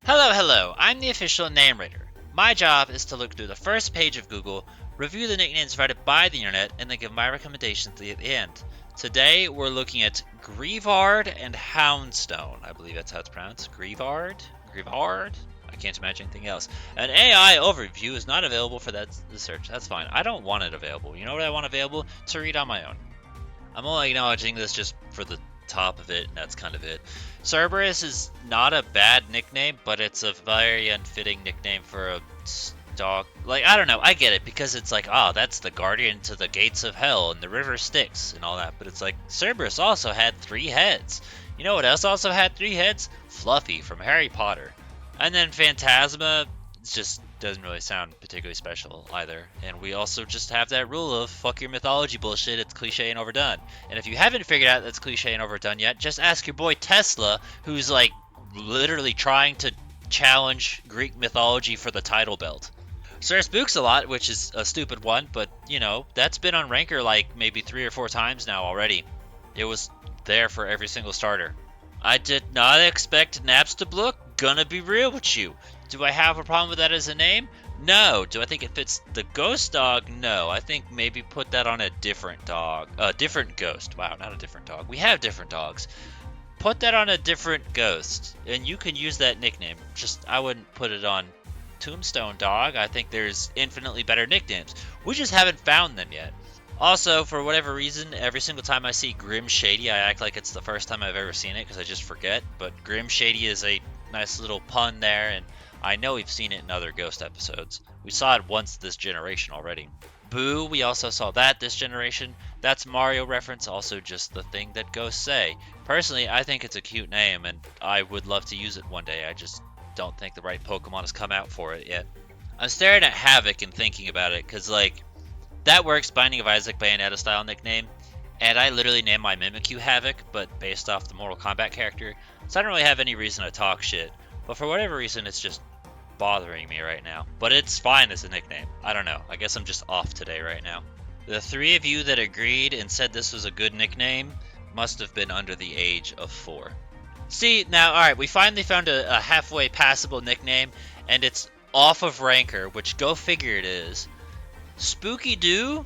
Hello, I'm the official name rater. My job is to look through the first page of Google, review the nicknames provided by the internet, and then give my recommendations at the end. Today, we're looking at Greavard and Houndstone. I believe that's how it's pronounced. Greavard? Greavard? I can't imagine anything else. An AI overview is not available for the search. That's fine. I don't want it available. You know what I want available? To read on my own. I'm only acknowledging this just for the top of it, and that's kind of it. Cerberus is not a bad nickname, but it's a very unfitting nickname for a dog. Like, I don't know, I get it, because it's like, oh, that's the guardian to the gates of hell, and the river Styx, and all that, but it's like, Cerberus also had 3 heads. You know what else also had 3 heads? Fluffy from Harry Potter. And then Phantasma just doesn't really sound particularly special either. And we also just have that rule of fuck your mythology bullshit, it's cliche and overdone. And if you haven't figured out that's cliche and overdone yet, just ask your boy Tesla, who's like literally trying to challenge Greek mythology for the title belt. Sir Spooks a lot, which is a stupid one, but you know, that's been on Ranker like maybe 3 or 4 times now already. It was there for every single starter. I did not expect Napstablook, gonna be real with you. Do I have a problem with that as a name? No. Do I think it fits the ghost dog? No. I think maybe put that on a different dog. A different ghost. Wow, not a different dog. We have different dogs. Put that on a different ghost, and you can use that nickname. Just, I wouldn't put it on Tombstone Dog. I think there's infinitely better nicknames. We just haven't found them yet. Also, for whatever reason, every single time I see Grim Shady, I act like it's the first time I've ever seen it, because I just forget. But Grim Shady is a nice little pun there, and I know we've seen it in other Ghost episodes. We saw it once this generation already. Boo, we also saw that this generation. That's Mario reference, also just the thing that ghosts say. Personally, I think it's a cute name, and I would love to use it one day. I just don't think the right Pokemon has come out for it yet. I'm staring at Havoc and thinking about it, because, like, that works, Binding of Isaac Bayonetta style nickname, and I literally named my Mimikyu Havoc, but based off the Mortal Kombat character, so I don't really have any reason to talk shit. But for whatever reason, it's just bothering me right now. But it's fine as a nickname. I don't know. I guess I'm just off today right now. The 3 of you that agreed and said this was a good nickname must have been under the age of 4. See, now, alright, we finally found a halfway passable nickname, and it's off of Ranker, which go figure it is. Spooky Doo?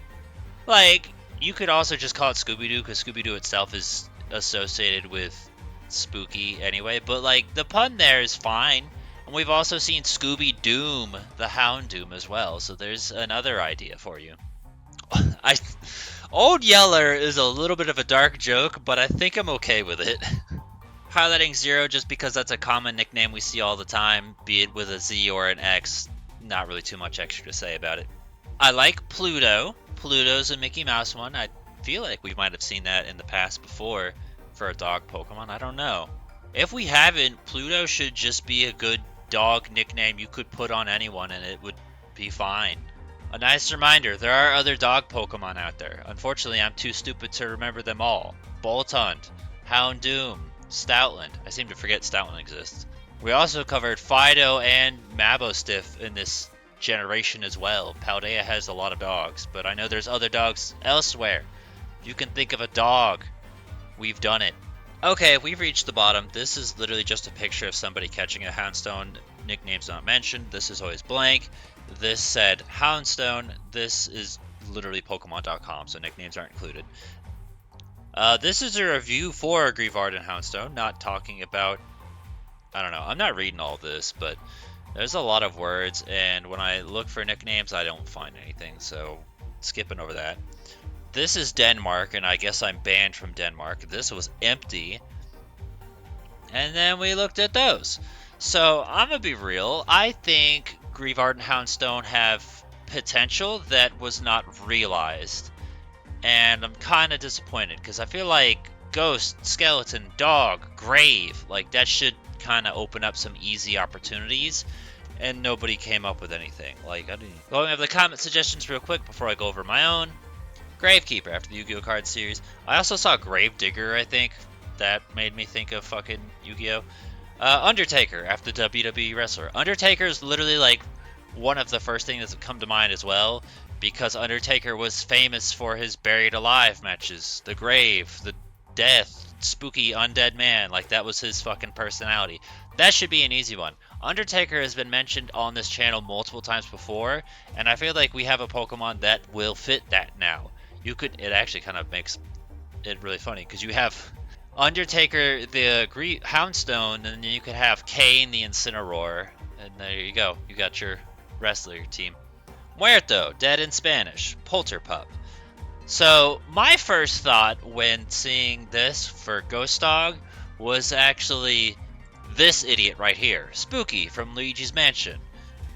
Like, you could also just call it Scooby-Doo, because Scooby-Doo itself is associated with spooky anyway, but like, the pun there is fine. And we've also seen Scooby-Doom, the Houndoom as well, so there's another idea for you. Old Yeller is a little bit of a dark joke, but I think I'm okay with it. Highlighting Zero just because that's a common nickname we see all the time, be it with a Z or an X. Not really too much extra to say about it. I like Pluto. Pluto's a Mickey Mouse one. I feel like we might have seen that in the past before for a dog Pokemon. I don't know. If we haven't, Pluto should just be a good dog nickname you could put on anyone and it would be fine. A nice reminder, there are other dog Pokemon out there. Unfortunately, I'm too stupid to remember them all. Boltund, Houndoom, Stoutland. I seem to forget Stoutland exists. We also covered Fido and Mabosstiff in this generation as well. Paldea has a lot of dogs, but I know there's other dogs elsewhere. If you can think of a dog, we've done it. Okay, we've reached the bottom. This is literally just a picture of somebody catching a Houndstone. Nicknames not mentioned. This is always blank. This said Houndstone. This is literally Pokemon.com, so nicknames aren't included. This is a review for Greavard and Houndstone, not talking about... I don't know, I'm not reading all this, but there's a lot of words, and when I look for nicknames, I don't find anything, so skipping over that. This is Denmark, and I guess I'm banned from Denmark. This was empty. And then we looked at those. So, I'm going to be real. I think Greavard and Houndstone have potential that was not realized. And I'm kind of disappointed, because I feel like Ghost, Skeleton, Dog, Grave, like that should kind of open up some easy opportunities. And nobody came up with anything. Like, I didn't... Going over the comment suggestions real quick before I go over my own. Gravekeeper after the Yu-Gi-Oh! Card series. I also saw Gravedigger, I think. That made me think of fucking Yu-Gi-Oh! Undertaker after WWE Wrestler. Undertaker is literally like one of the first things that come to mind as well, because Undertaker was famous for his buried alive matches. The grave, the death, spooky undead man. Like, that was his fucking personality. That should be an easy one. Undertaker has been mentioned on this channel multiple times before, and I feel like we have a Pokemon that will fit that now. It actually kind of makes it really funny, because you have Undertaker, the Houndstone, and then you could have Kane, the Incineroar, and there you go. You got your wrestler team. Muerto, dead in Spanish. Polterpup. So, my first thought when seeing this for Ghost Dog was actually this idiot right here, Spooky from Luigi's Mansion.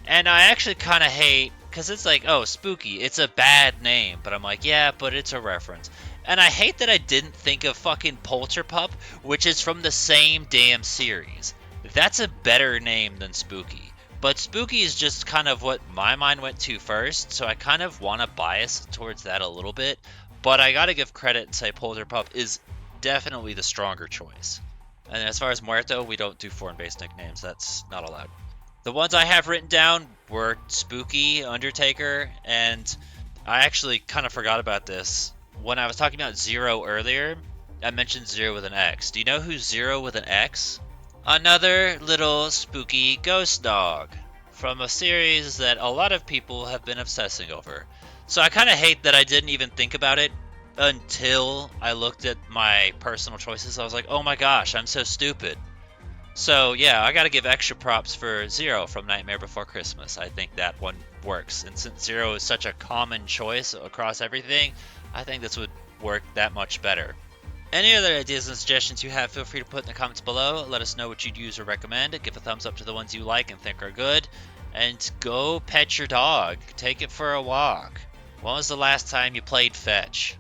And I actually kind of hate, because it's like, oh, Spooky, it's a bad name. But I'm like, yeah, but it's a reference. And I hate that I didn't think of fucking Polterpup, which is from the same damn series. That's a better name than Spooky. But Spooky is just kind of what my mind went to first, so I kind of want to bias towards that a little bit. But I gotta give credit and say Polterpup is definitely the stronger choice. And as far as Muerto, we don't do foreign-based nicknames. That's not allowed. The ones I have written down were Spooky, Undertaker, and I actually kind of forgot about this. When I was talking about Zero earlier, I mentioned Zero with an X. Do you know who's Zero with an X? Another little spooky ghost dog from a series that a lot of people have been obsessing over. So I kind of hate that I didn't even think about it until I looked at my personal choices. I was like, oh my gosh, I'm so stupid. So yeah, I gotta give extra props for Zero from Nightmare Before Christmas. I think that one works. And since Zero is such a common choice across everything, I think this would work that much better. Any other ideas and suggestions you have, feel free to put in the comments below. Let us know what you'd use or recommend. Give a thumbs up to the ones you like and think are good. And go pet your dog. Take it for a walk. When was the last time you played fetch?